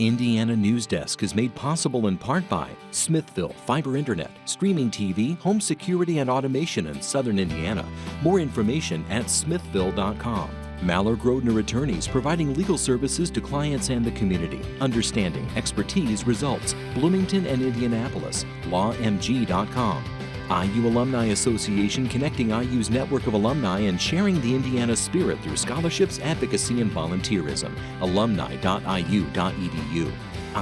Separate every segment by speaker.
Speaker 1: Indiana Newsdesk is made possible in part by Smithville Fiber Internet, streaming TV, home security and automation in Southern Indiana. More information at smithville.com. Maller Grodner Attorneys, providing legal services to clients and the community. Understanding, expertise, results. Bloomington and Indianapolis. lawmg.com. IU Alumni Association, connecting IU's network of alumni and sharing the Indiana spirit through scholarships, advocacy, and volunteerism. alumni.iu.edu.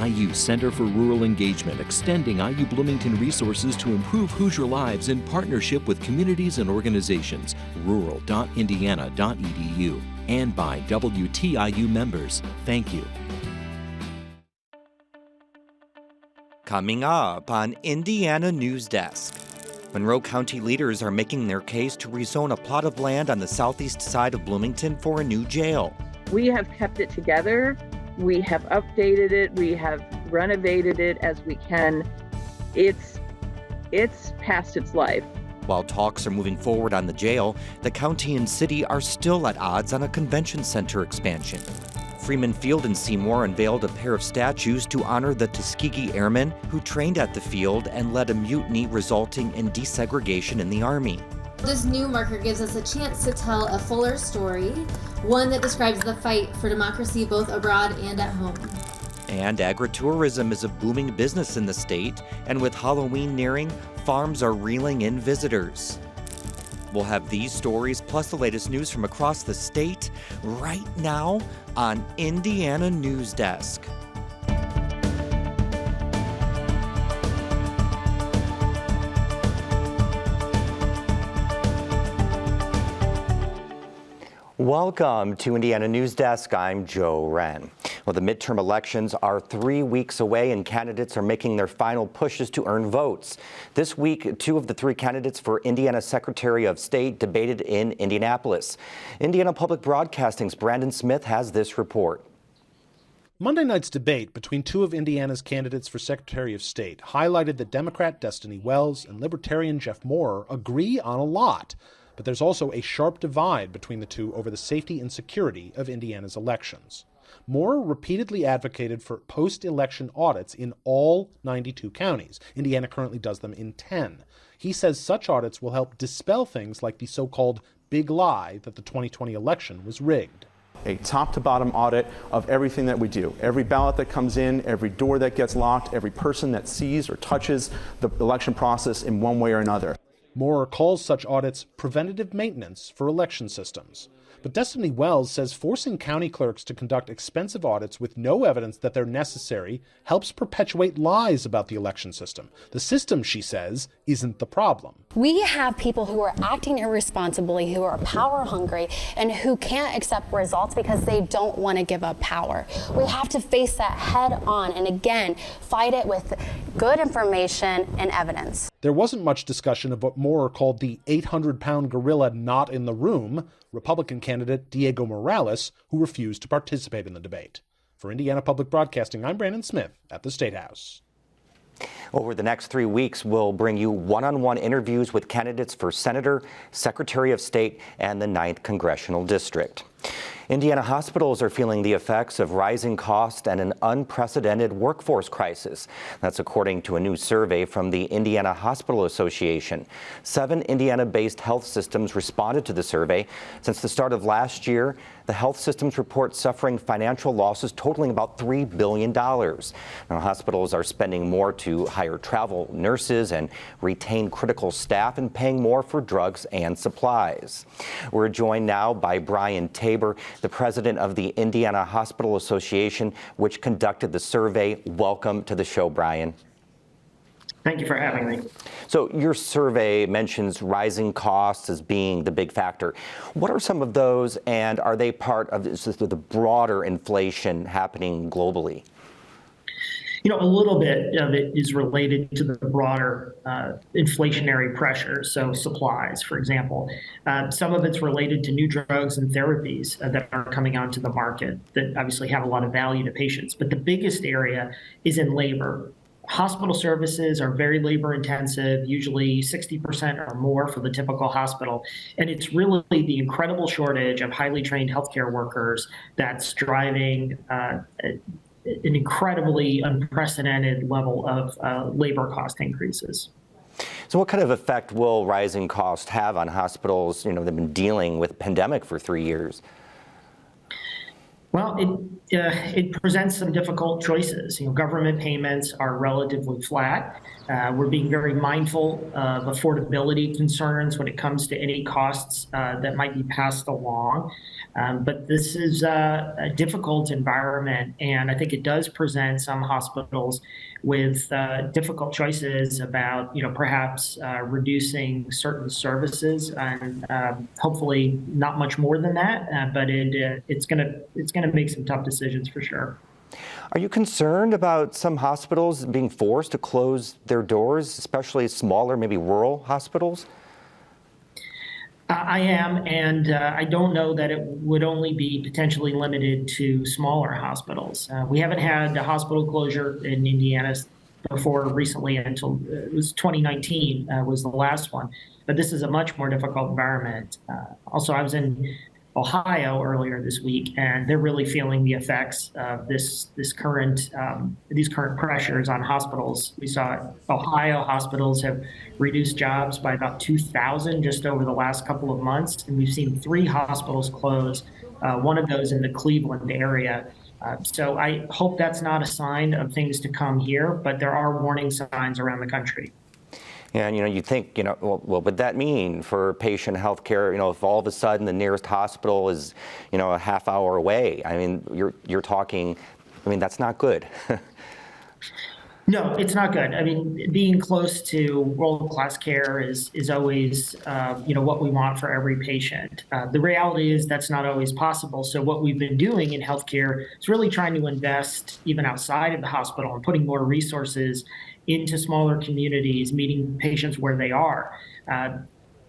Speaker 1: IU Center for Rural Engagement, extending IU Bloomington resources to improve Hoosier lives in partnership with communities and organizations. rural.indiana.edu. And by WTIU members. Thank you.
Speaker 2: Coming up on Indiana Newsdesk. Monroe County leaders are making their case to rezone a plot of land on the southeast side of Bloomington for a new jail.
Speaker 3: We have kept it together. We have updated it. We have renovated it as we can. It's past its life.
Speaker 2: While talks are moving forward on the jail, the county and city are still at odds on a convention center expansion. Freeman Field in Seymour unveiled a pair of statues to honor the Tuskegee Airmen who trained at the field and led a mutiny resulting in desegregation in the Army.
Speaker 4: This new marker gives us a chance to tell a fuller story, one that describes the fight for democracy both abroad and at home.
Speaker 2: And agritourism is a booming business in the state, and with Halloween nearing, farms are reeling in visitors. We'll have these stories plus the latest news from across the state right now on Indiana Newsdesk. Welcome to Indiana Newsdesk. I'm Joe Wren. Well, the midterm elections are 3 weeks away and candidates are making their final pushes to earn votes. This week, 2 of the 3 candidates for Indiana Secretary of State debated in Indianapolis. Indiana Public Broadcasting's Brandon Smith has this report.
Speaker 5: Monday night's debate between 2 of Indiana's candidates for Secretary of State highlighted that Democrat Destiny Wells and Libertarian Jeff Moore agree on a lot. But there's also a sharp divide between the two over the safety and security of Indiana's elections. Moore repeatedly advocated for post-election audits in all 92 counties. Indiana currently does them in 10. He says such audits will help dispel things like the so-called big lie that the 2020 election was rigged.
Speaker 6: A top-to-bottom audit of everything that we do. Every ballot that comes in, every door that gets locked, every person that sees or touches the election process in one way or another.
Speaker 5: Moore calls such audits preventative maintenance for election systems. But Destiny Wells says forcing county clerks to conduct expensive audits with no evidence that they're necessary helps perpetuate lies about the election system. The system, she says, isn't the problem.
Speaker 7: We have people who are acting irresponsibly, who are power hungry, and who can't accept results because they don't want to give up power. We have to face that head on and again, fight it with good information and evidence.
Speaker 5: There wasn't much discussion of what Moore called the 800-pound gorilla not in the room, Republican candidate Diego Morales, who refused to participate in the debate. For Indiana Public Broadcasting, I'm Brandon Smith at the State House.
Speaker 2: Over the next 3 weeks, we'll bring you one-on-one interviews with candidates for Senator, Secretary of State, and the 9th Congressional District. Indiana hospitals are feeling the effects of rising costs and an unprecedented workforce crisis. That's according to a new survey from the Indiana Hospital Association. 7 Indiana-based health systems responded to the survey. Since the start of last year, the health systems report suffering financial losses totaling about $3 billion. Now, hospitals are spending more to hire travel nurses and retain critical staff and paying more for drugs and supplies. We're joined now by Brian Tabor, the president of the Indiana Hospital Association, which conducted the survey. Welcome to the show, Brian.
Speaker 8: Thank you for having me.
Speaker 2: So your survey mentions rising costs as being the big factor. What are some of those, and are they part of the broader inflation happening globally?
Speaker 8: You know, a little bit of it is related to the broader inflationary pressures, so supplies, for example. Some of it's related to new drugs and therapies that are coming onto the market that obviously have a lot of value to patients. But the biggest area is in labor. Hospital services are very labor intensive, usually 60% or more for the typical hospital. And it's really the incredible shortage of highly trained healthcare workers that's driving an incredibly unprecedented level of labor cost increases.
Speaker 2: So what kind of effect will rising costs have on hospitals? They've been dealing with a pandemic for 3 years.
Speaker 8: Well, it presents some difficult choices. Government payments are relatively flat. We're being very mindful of affordability concerns when it comes to any costs that might be passed along. But this is a difficult environment, and I think it does present some hospitals with difficult choices about, perhaps reducing certain services, and hopefully not much more than that. But it's gonna make some tough decisions for sure.
Speaker 2: Are you concerned about some hospitals being forced to close their doors, especially smaller, maybe rural hospitals?
Speaker 8: I am, and I don't know that it would only be potentially limited to smaller hospitals. We haven't had a hospital closure in Indiana before recently until it was 2019 was the last one. But this is a much more difficult environment. Also, I was in Ohio earlier this week, and they're really feeling the effects of these current pressures on hospitals. We saw Ohio hospitals have reduced jobs by about 2,000 just over the last couple of months, and we've seen 3 hospitals close, one of those in the Cleveland area. So I hope that's not a sign of things to come here, but there are warning signs around the country.
Speaker 2: And, you think, what would that mean for patient health care? If all of a sudden the nearest hospital is, a half hour away, I mean, you're talking, that's not good.
Speaker 8: No, it's not good. I mean, being close to world-class care is always, what we want for every patient. The reality is that's not always possible. So what we've been doing in healthcare is really trying to invest even outside of the hospital and putting more resources into smaller communities, meeting patients where they are.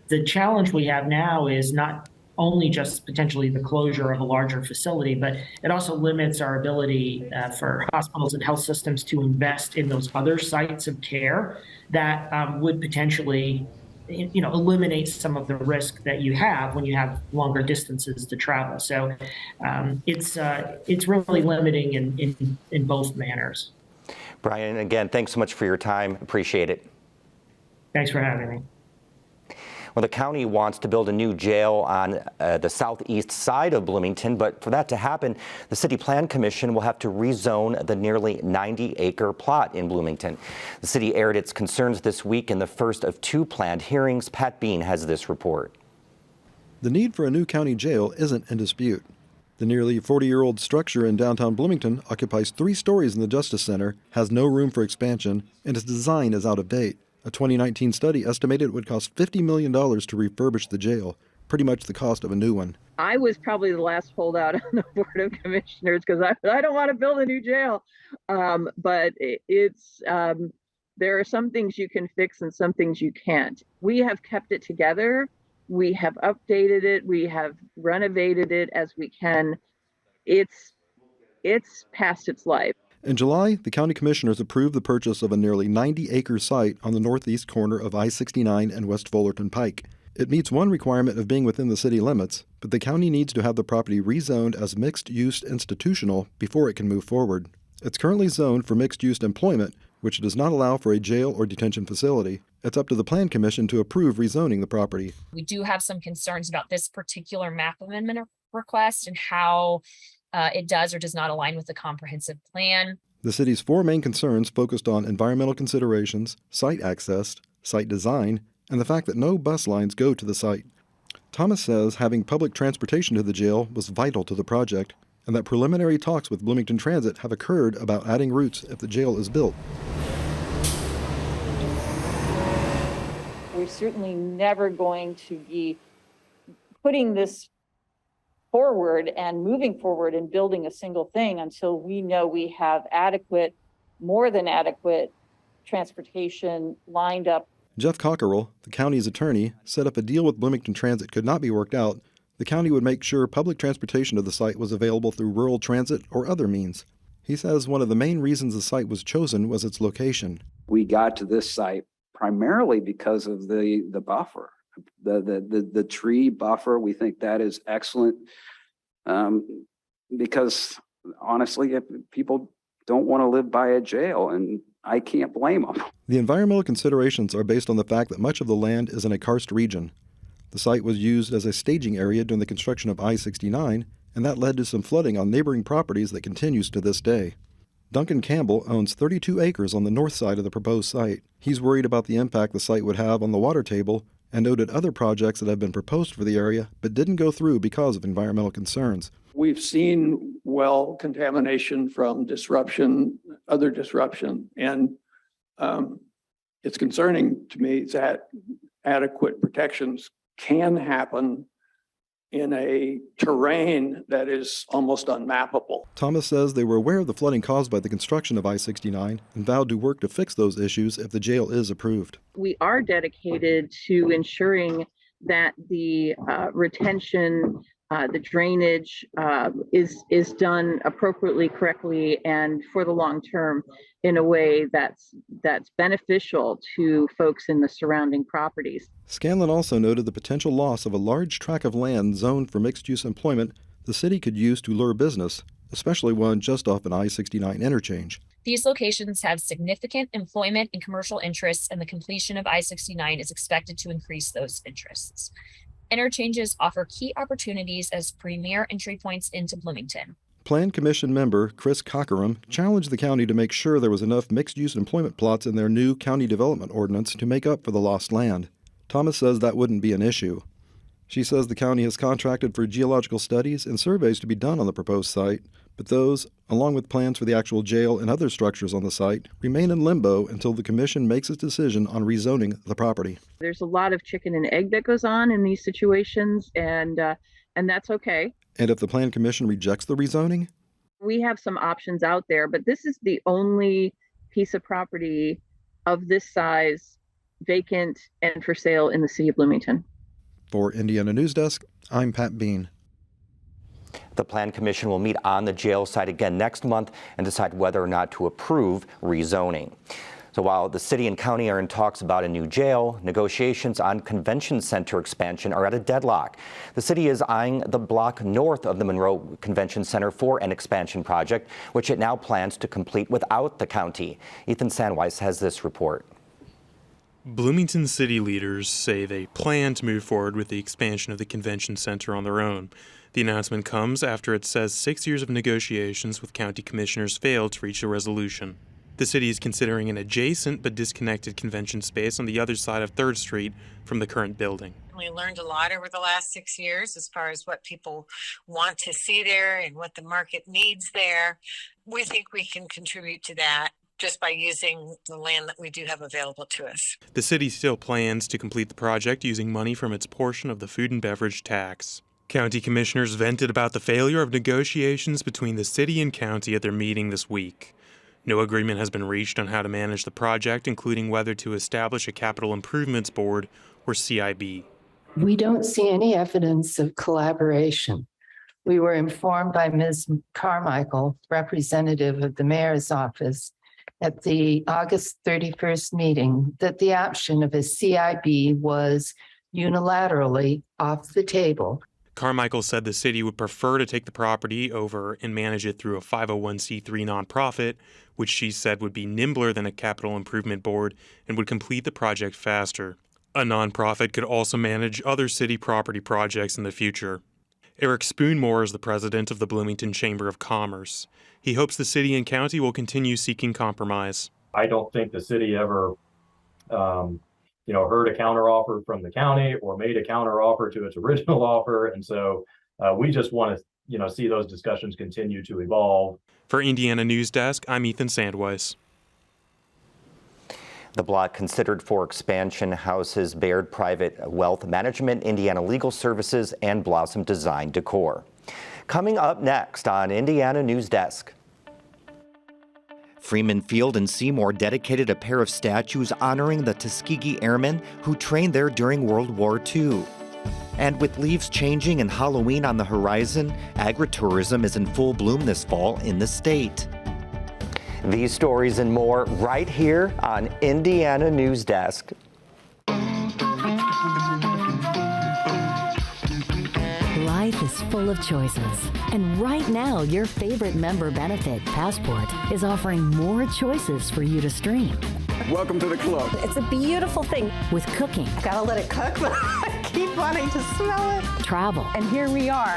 Speaker 8: The challenge we have now is not only just potentially the closure of a larger facility, but it also limits our ability for hospitals and health systems to invest in those other sites of care that would potentially eliminate some of the risk that you have when you have longer distances to travel. So it's really limiting in both manners.
Speaker 2: Brian, again, thanks so much for your time. Appreciate it.
Speaker 8: Thanks for having me.
Speaker 2: Well, the county wants to build a new jail on the southeast side of Bloomington, but for that to happen, the City Plan Commission will have to rezone the nearly 90-acre plot in Bloomington. The city aired its concerns this week in the first of 2 planned hearings. Pat Bean has this report.
Speaker 9: The need for a new county jail isn't in dispute. The nearly 40-year-old structure in downtown Bloomington occupies 3 stories in the Justice Center, has no room for expansion, and its design is out of date. A 2019 study estimated it would cost $50 million to refurbish the jail, pretty much the cost of a new one.
Speaker 3: I was probably the last holdout on the Board of Commissioners because I don't want to build a new jail. But there are some things you can fix and some things you can't. We have kept it together. We have updated it. We have renovated it as we can. It's past its life.
Speaker 9: In July, the county commissioners approved the purchase of a nearly 90-acre site on the northeast corner of I-69 and West Fullerton Pike. It meets one requirement of being within the city limits, but the county needs to have the property rezoned as mixed-use institutional before it can move forward. It's currently zoned for mixed-use employment, which does not allow for a jail or detention facility. It's up to the Plan Commission to approve rezoning the property.
Speaker 10: We do have some concerns about this particular map amendment request and how it does or does not align with the comprehensive plan.
Speaker 9: The city's 4 main concerns focused on environmental considerations, site access, site design, and the fact that no bus lines go to the site. Thomas says having public transportation to the jail was vital to the project, and that preliminary talks with Bloomington Transit have occurred about adding routes if the jail is built.
Speaker 11: We're certainly never going to be putting this forward and moving forward and building a single thing until we know we have adequate, more than adequate transportation lined up.
Speaker 9: Jeff Cockerell, the county's attorney, said if a deal with Bloomington Transit could not be worked out, the county would make sure public transportation to the site was available through rural transit or other means. He says one of the main reasons the site was chosen was its location.
Speaker 12: We got to this site primarily because of the buffer, the tree buffer. We think that is excellent because honestly, if people don't want to live by a jail, and I can't blame them.
Speaker 9: The environmental considerations are based on the fact that much of the land is in a karst region. The site was used as a staging area during the construction of I-69, and that led to some flooding on neighboring properties that continues to this day. Duncan Campbell owns 32 acres on the north side of the proposed site. He's worried about the impact the site would have on the water table and noted other projects that have been proposed for the area but didn't go through because of environmental concerns.
Speaker 13: We've seen well contamination from disruption, other disruption, and it's concerning to me that adequate protections can happen in a terrain that is almost unmappable.
Speaker 9: Thomas says they were aware of the flooding caused by the construction of I-69 and vowed to work to fix those issues if the jail is approved.
Speaker 3: We are dedicated to ensuring that the retention, the drainage is done appropriately, correctly, and for the long term in a way that's beneficial to folks in the surrounding properties.
Speaker 9: Scanlon also noted the potential loss of a large tract of land zoned for mixed-use employment the city could use to lure business, especially one just off an I-69 interchange.
Speaker 10: These locations have significant employment and commercial interests, and the completion of I-69 is expected to increase those interests. Interchanges offer key opportunities as premier entry points into Bloomington.
Speaker 9: Plan Commission member Chris Cockeram challenged the county to make sure there was enough mixed-use employment plots in their new county development ordinance to make up for the lost land. Thomas says that wouldn't be an issue. She says the county has contracted for geological studies and surveys to be done on the proposed site, but those, along with plans for the actual jail and other structures on the site, remain in limbo until the commission makes its decision on rezoning the property.
Speaker 3: There's a lot of chicken and egg that goes on in these situations, and that's okay.
Speaker 9: And if the Plan Commission rejects the rezoning?
Speaker 3: We have some options out there, but this is the only piece of property of this size vacant and for sale in the city of Bloomington.
Speaker 9: For Indiana Newsdesk, I'm Pat Bean.
Speaker 2: The Plan Commission will meet on the jail site again next month and decide whether or not to approve rezoning. So while the city and county are in talks about a new jail, negotiations on convention center expansion are at a deadlock. The city is eyeing the block north of the Monroe Convention Center for an expansion project, which it now plans to complete without the county. Ethan Sandweiss has this report.
Speaker 14: Bloomington city leaders say they plan to move forward with the expansion of the convention center on their own. The announcement comes after it says 6 years of negotiations with county commissioners failed to reach a resolution. The city is considering an adjacent but disconnected convention space on the other side of 3rd Street from the current building.
Speaker 15: We learned a lot over the last 6 years as far as what people want to see there and what the market needs there. We think we can contribute to that just by using the land that we do have available to us.
Speaker 14: The city still plans to complete the project using money from its portion of the food and beverage tax. County commissioners vented about the failure of negotiations between the city and county at their meeting this week. No agreement has been reached on how to manage the project, including whether to establish a capital improvements board or CIB.
Speaker 16: We don't see any evidence of collaboration. We were informed by Ms. Carmichael, representative of the mayor's office, at the August 31st meeting that the option of a CIB was unilaterally off the table.
Speaker 14: Carmichael said the city would prefer to take the property over and manage it through a 501c3 nonprofit, which she said would be nimbler than a capital improvement board and would complete the project faster. A nonprofit could also manage other city property projects in the future. Eric Spoonmore is the president of the Bloomington Chamber of Commerce. He hopes the city and county will continue seeking compromise.
Speaker 17: I don't think the city ever heard a counteroffer from the county or made a counteroffer to its original offer. And so we just want to, see those discussions continue to evolve.
Speaker 14: For Indiana Newsdesk, I'm Ethan Sandweiss.
Speaker 2: The block considered for expansion houses Baird Private Wealth Management, Indiana Legal Services, and Blossom Design Decor. Coming up next on Indiana Newsdesk. Freeman Field in Seymour dedicated a pair of statues honoring the Tuskegee Airmen who trained there during World War II. And with leaves changing and Halloween on the horizon, agritourism is in full bloom this fall in the state. These stories and more right here on Indiana Newsdesk.
Speaker 18: Life is is full of choices. And right now, your favorite member benefit, Passport, is offering more choices for you to stream.
Speaker 19: Welcome to the club.
Speaker 18: It's a beautiful thing with cooking.
Speaker 20: I gotta let it cook, but I keep wanting to smell it.
Speaker 18: Travel.
Speaker 20: And here we are.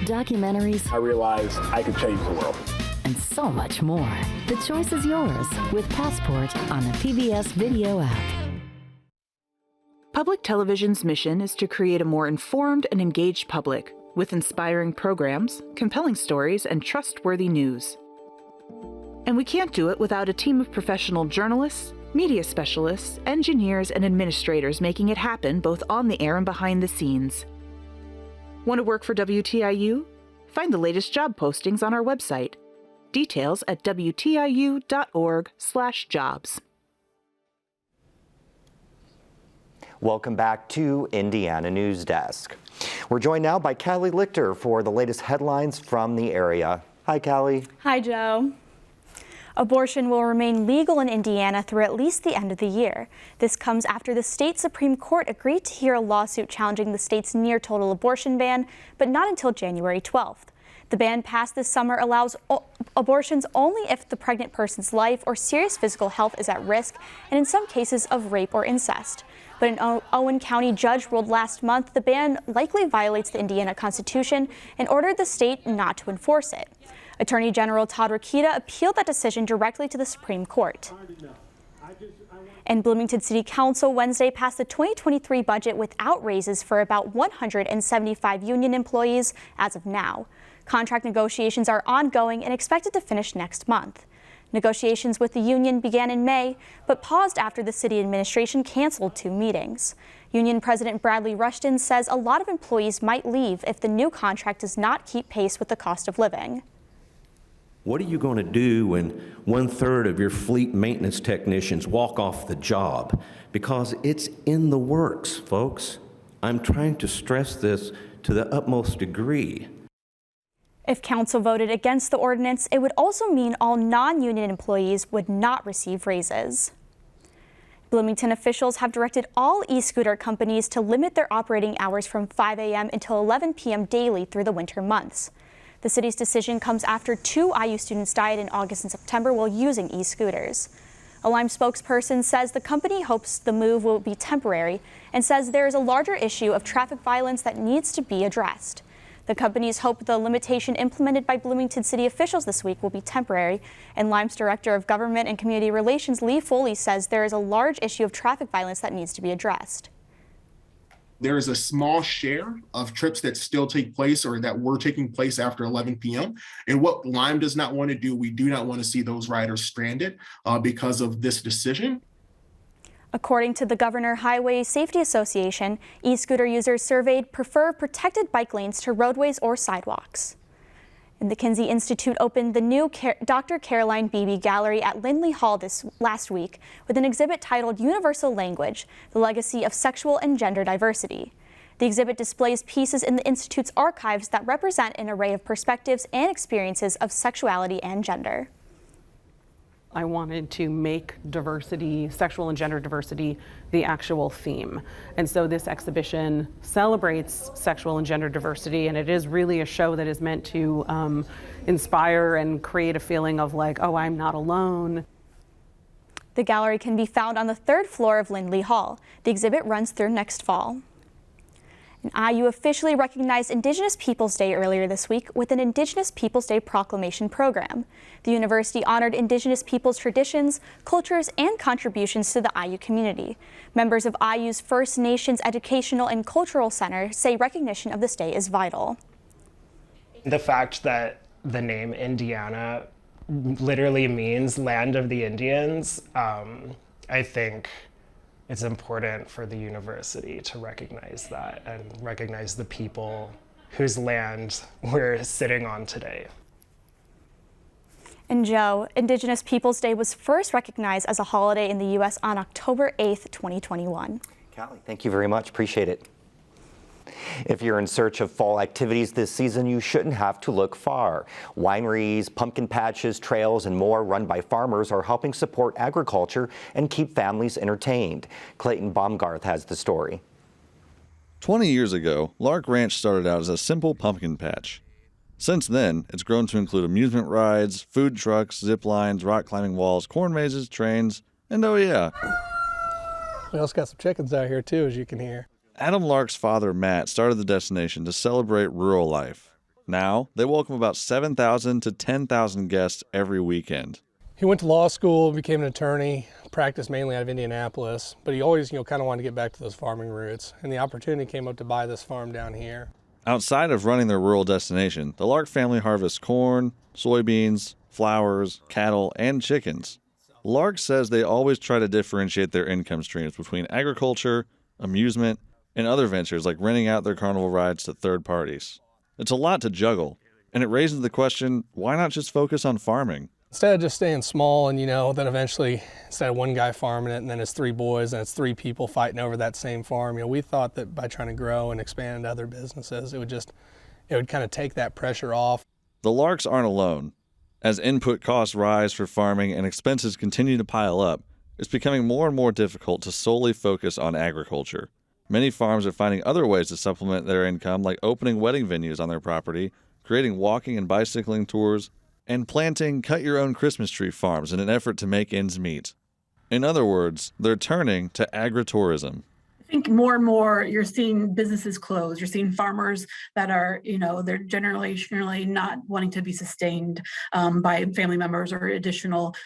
Speaker 18: Documentaries.
Speaker 19: I realized I could change the world.
Speaker 18: And so much more. The choice is yours with Passport on the PBS Video app.
Speaker 21: Public television's mission is to create a more informed and engaged public with inspiring programs, compelling stories, and trustworthy news. And we can't do it without a team of professional journalists, media specialists, engineers, and administrators making it happen both on the air and behind the scenes. Want to work for WTIU? Find the latest job postings on our website. Details at WTIU.org/jobs.
Speaker 2: Welcome back to Indiana Newsdesk. We're joined now by Callie Lichter for the latest headlines from the area. Hi, Callie.
Speaker 22: Hi, Joe. Abortion will remain legal in Indiana through at least the end of the year. This comes after the state Supreme Court agreed to hear a lawsuit challenging the state's near-total abortion ban, but not until January 12th. The ban passed this summer allows abortions only if the pregnant person's life or serious physical health is at risk, and in some cases of rape or incest. But an Owen County judge ruled last month the ban likely violates the Indiana Constitution and ordered the state not to enforce it. Attorney General Todd Rokita appealed that decision directly to the Supreme Court. And Bloomington City Council Wednesday passed the 2023 budget without raises for about 175 union employees as of now. Contract negotiations are ongoing and expected to finish next month. Negotiations with the union began in May, but paused after the city administration canceled 2 meetings. Union President Bradley Rushton says a lot of employees might leave if the new contract does not keep pace with the cost of living.
Speaker 23: What are you going to do when 1/3 of your fleet maintenance technicians walk off the job? Because it's in the works, folks. I'm trying to stress this to the utmost degree.
Speaker 22: If council voted against the ordinance, it would also mean all non-union employees would not receive raises. Bloomington officials have directed all e-scooter companies to limit their operating hours from 5 a.m. until 11 p.m. daily through the winter months. The city's decision comes after 2 IU students died in August and September while using e-scooters. A Lime spokesperson says the company hopes the move will be temporary and says there is a larger issue of traffic violence that needs to be addressed. The companies hope the limitation implemented by Bloomington City officials this week will be temporary, and Lime's Director of Government and Community Relations, Lee Foley, says there is a large issue of traffic violence that needs to be addressed.
Speaker 24: There is a small share of trips that still take place or that were taking place after 11 p.m. And what Lime does not want to do, we do not want to see those riders stranded because of this decision.
Speaker 22: According to the Governor Highway Safety Association, e-scooter users surveyed prefer protected bike lanes to roadways or sidewalks. And the Kinsey Institute opened the new Dr. Caroline Beebe Gallery at Lindley Hall last week with an exhibit titled Universal Language, the Legacy of Sexual and Gender Diversity. The exhibit displays pieces in the Institute's archives that represent an array of perspectives and experiences of sexuality and gender.
Speaker 25: I wanted to make diversity, sexual and gender diversity, the actual theme. And so this exhibition celebrates sexual and gender diversity, and it is really a show that is meant to inspire and create a feeling of like, oh, I'm not alone.
Speaker 22: The gallery can be found on the 3rd floor of Lindley Hall. The exhibit runs through next fall. And IU officially recognized Indigenous Peoples Day earlier this week with an Indigenous Peoples Day proclamation program. The university honored Indigenous peoples' traditions, cultures, and contributions to the IU community. Members of IU's First Nations Educational and Cultural Center say recognition of this day is vital.
Speaker 26: The fact that the name Indiana literally means land of the Indians, I think it's important for the university to recognize that and recognize the people whose land we're sitting on today.
Speaker 22: And Joe, Indigenous Peoples Day was first recognized as a holiday in the U.S. on October 8th, 2021.
Speaker 2: Callie, thank you very much. Appreciate it. If you're in search of fall activities this season, you shouldn't have to look far. Wineries, pumpkin patches, trails, and more run by farmers are helping support agriculture and keep families entertained. Clayton Baumgarth has the story.
Speaker 1: 20 years ago, Lark Ranch started out as a simple pumpkin patch. Since then, it's grown to include amusement rides, food trucks, zip lines, rock climbing walls, corn mazes, trains, and oh yeah.
Speaker 4: We also got some chickens out here too, as you can hear.
Speaker 1: Adam Lark's father, Matt, started the destination to celebrate rural life. Now, they welcome about 7,000 to 10,000 guests every weekend.
Speaker 4: He went to law school, became an attorney, practiced mainly out of Indianapolis, but he always, kind of wanted to get back to those farming roots, and the opportunity came up to buy this farm down here.
Speaker 1: Outside of running their rural destination, the Lark family harvests corn, soybeans, flowers, cattle, and chickens. Lark says they always try to differentiate their income streams between agriculture, amusement, and other ventures like renting out their carnival rides to third parties. It's a lot to juggle, and it raises the question, why not just focus on farming?
Speaker 4: Instead of just staying small and, then eventually, instead of one guy farming it and then it's three boys and it's three people fighting over that same farm, we thought that by trying to grow and expand into other businesses, it would kind of take that pressure off.
Speaker 1: The Larks aren't alone. As input costs rise for farming and expenses continue to pile up, it's becoming more and more difficult to solely focus on agriculture. Many farms are finding other ways to supplement their income, like opening wedding venues on their property, creating walking and bicycling tours, and planting cut-your-own Christmas tree farms in an effort to make ends meet. In other words, they're turning to agritourism.
Speaker 5: I think more and more you're seeing businesses close. You're seeing farmers that are, they're generationally not wanting to be sustained by family members or additional,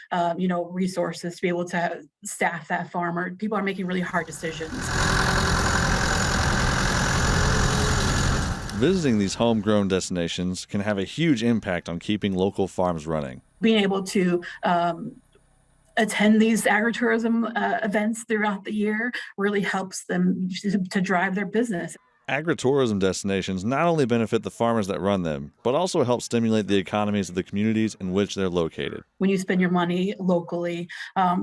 Speaker 5: resources to be able to staff that farm. Or people are making really hard decisions.
Speaker 1: Visiting these homegrown destinations can have a huge impact on keeping local farms running.
Speaker 5: Being able to attend these agritourism events throughout the year really helps them to drive their business.
Speaker 1: Agritourism destinations not only benefit the farmers that run them, but also help stimulate the economies of the communities in which they're located.
Speaker 5: When you spend your money locally,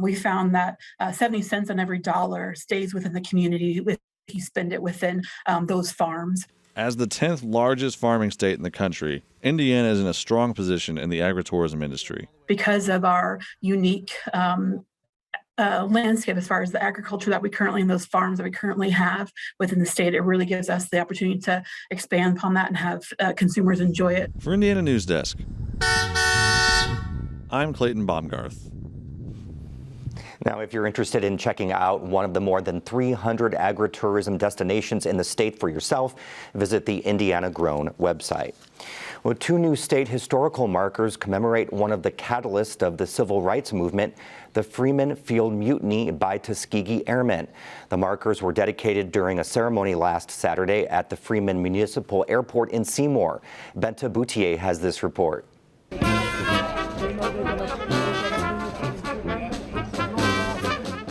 Speaker 5: we found that 70 cents on every dollar stays within the community if you spend it within those farms.
Speaker 1: As the 10th largest farming state in the country, Indiana is in a strong position in the agritourism industry.
Speaker 5: Because of our unique landscape as far as the agriculture that we currently, in those farms that we currently have within the state, it really gives us the opportunity to expand upon that and have consumers enjoy it.
Speaker 1: For Indiana Newsdesk, I'm Clayton Baumgarth.
Speaker 2: Now, if you're interested in checking out one of the more than 300 agritourism destinations in the state for yourself, visit the Indiana Grown website. Well, 2 new state historical markers commemorate one of the catalysts of the civil rights movement, the Freeman Field mutiny by Tuskegee Airmen. The markers were dedicated during a ceremony last Saturday at the Freeman Municipal Airport in Seymour. Benta Boutier has this report.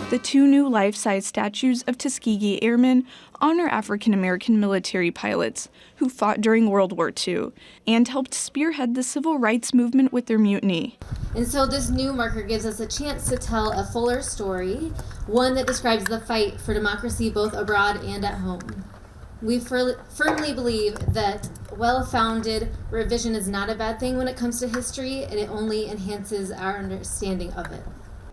Speaker 6: The 2 new life-size statues of Tuskegee Airmen honor African-American military pilots who fought during World War II and helped spearhead the civil rights movement with their mutiny.
Speaker 7: And so this new marker gives us a chance to tell a fuller story, one that describes the fight for democracy both abroad and at home. We firmly believe that well-founded revision is not a bad thing when it comes to history, and it only enhances our understanding of it.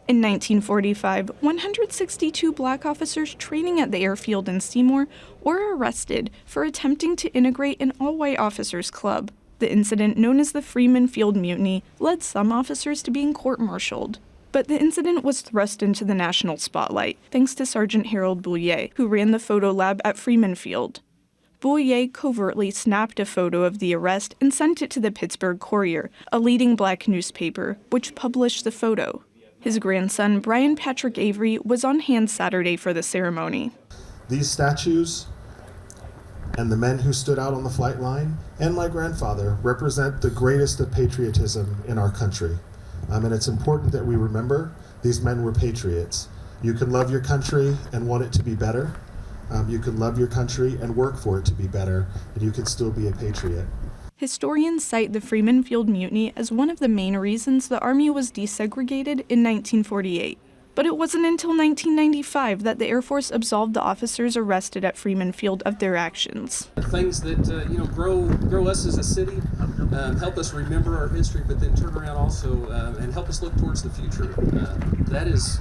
Speaker 6: In 1945, 162 black officers training at the airfield in Seymour were arrested for attempting to integrate an all-white officers' club. The incident, known as the Freeman Field Mutiny, led some officers to being court-martialed. But the incident was thrust into the national spotlight, thanks to Sergeant Harold Bouillet, who ran the photo lab at Freeman Field. Bouillet covertly snapped a photo of the arrest and sent it to the Pittsburgh Courier, a leading black newspaper, which published the photo. His grandson, Brian Patrick Avery, was on hand Saturday for the ceremony.
Speaker 8: These statues and the men who stood out on the flight line and my grandfather represent the greatest of patriotism in our country. And it's important that we remember these men were patriots. You can love your country and want it to be better. You can love your country and work for it to be better, and you can still be a patriot.
Speaker 6: Historians cite the Freeman Field Mutiny as one of the main reasons the Army was desegregated in 1948. But it wasn't until 1995 that the Air Force absolved the officers arrested at Freeman Field of their actions.
Speaker 27: Things that grow us as a city, help us remember our history, but then turn around also and help us look towards the future. That is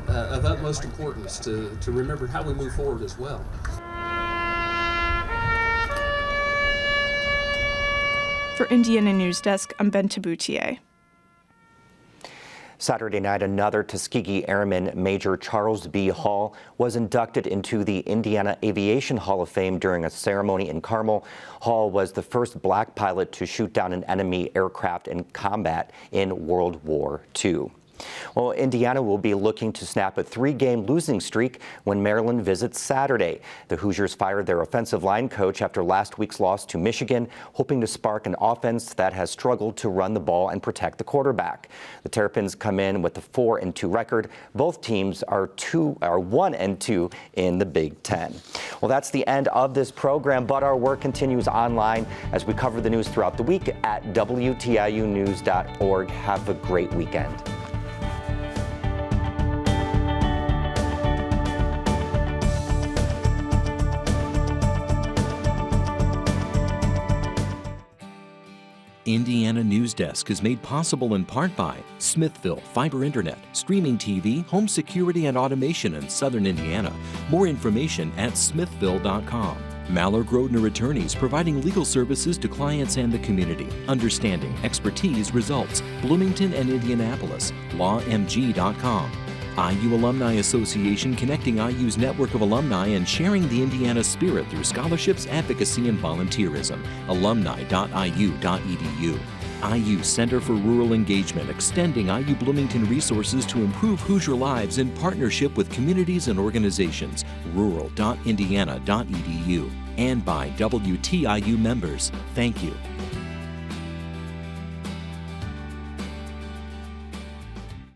Speaker 27: of utmost importance to remember how we move forward as well.
Speaker 6: For Indiana Newsdesk, I'm Ben Taboutier.
Speaker 2: Saturday night, another Tuskegee Airman, Major Charles B. Hall, was inducted into the Indiana Aviation Hall of Fame during a ceremony in Carmel. Hall was the first black pilot to shoot down an enemy aircraft in combat in World War II. Well, Indiana will be looking to snap a 3-game losing streak when Maryland visits Saturday. The Hoosiers fired their offensive line coach after last week's loss to Michigan, hoping to spark an offense that has struggled to run the ball and protect the quarterback. The Terrapins come in with a 4-2 record. Both teams are 1-2 in the Big Ten. Well, that's the end of this program, but our work continues online as we cover the news throughout the week at WTIUnews.org. Have a great weekend.
Speaker 3: Indiana Newsdesk is made possible in part by Smithville Fiber Internet, streaming TV, home security and automation in Southern Indiana. More information at smithville.com. Mallor Grodner Attorneys providing legal services to clients and the community. Understanding, expertise, results. Bloomington and Indianapolis. LawMG.com. IU Alumni Association connecting IU's network of alumni and sharing the Indiana spirit through scholarships, advocacy, and volunteerism. Alumni.iu.edu. IU Center for Rural Engagement extending IU Bloomington resources to improve Hoosier lives in partnership with communities and organizations. Rural.indiana.edu. And by WTIU members. Thank you.